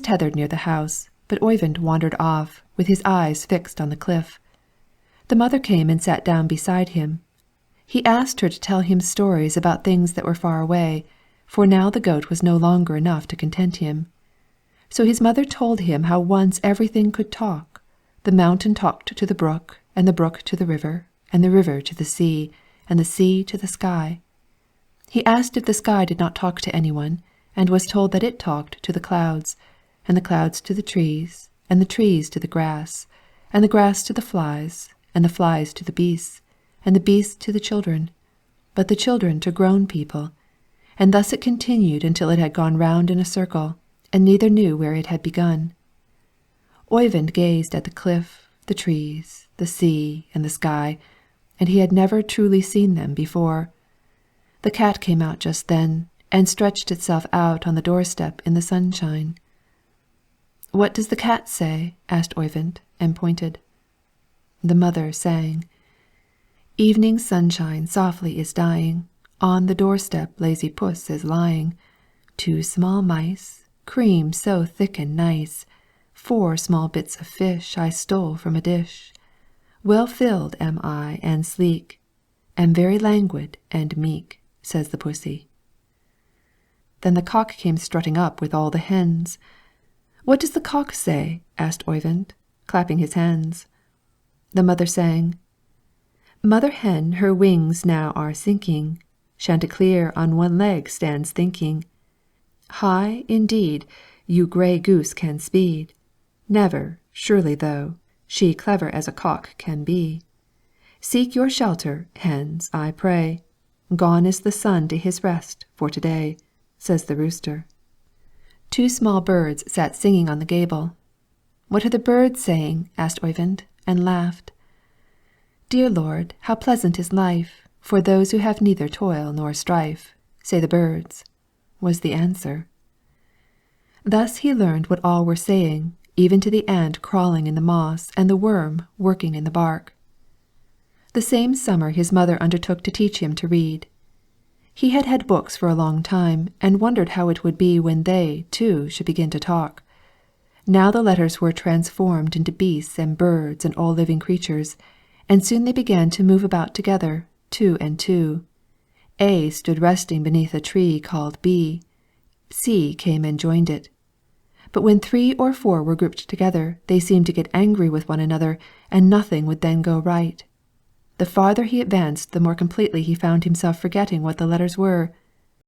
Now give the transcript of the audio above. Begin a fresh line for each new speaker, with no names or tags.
tethered near the house, but Oyvind wandered off, with his eyes fixed on the cliff. The mother came and sat down beside him. He asked her to tell him stories about things that were far away, for now the goat was no longer enough to content him. So his mother told him how once everything could talk. The mountain talked to the brook, and the brook to the river, and the river to the sea, and the sea to the sky. He asked if the sky did not talk to anyone, and was told that it talked to the clouds, and the clouds to the trees, and the trees to the grass, and the grass to the flies, and the flies to the beasts, and the beasts to the children, but the children to grown people, and thus it continued until it had gone round in a circle, and neither knew where it had begun. Oyvind gazed at the cliff, the trees, the sea, and the sky, and he had never truly seen them before. The cat came out just then, and stretched itself out on the doorstep in the sunshine. "What does the cat say?" asked Oyvind, and pointed. The mother sang, "Evening sunshine softly is dying, on the doorstep lazy puss is lying. 2 small mice, cream so thick and nice, 4 small bits of fish I stole from a dish. Well filled am I and sleek, am very languid and meek," says the pussy. Then the cock came strutting up with all the hens. "What does the cock say?" asked Oyvind, clapping his hands. The mother sang, "Mother hen her wings now are sinking, Chanticleer on one leg stands thinking. High, indeed, you grey goose can speed, Never, surely though, she clever as a cock can be. Seek your shelter, hens, I pray, Gone is the sun to his rest for to-day," says the rooster. 2 small birds sat singing on the gable. "What are the birds saying?" asked Oyvind, and laughed. "Dear Lord, how pleasant is life, For those who have neither toil nor strife," say the birds, was the answer. Thus he learned what all were saying, even to the ant crawling in the moss and the worm working in the bark. The same summer his mother undertook to teach him to read. He had had books for a long time, and wondered how it would be when they, too, should begin to talk. Now the letters were transformed into beasts and birds and all living creatures, and soon they began to move about together, 2 and 2. A stood resting beneath a tree called B. C came and joined it. But when 3 or 4 were grouped together, they seemed to get angry with one another, and nothing would then go right. The farther he advanced, the more completely he found himself forgetting what the letters were.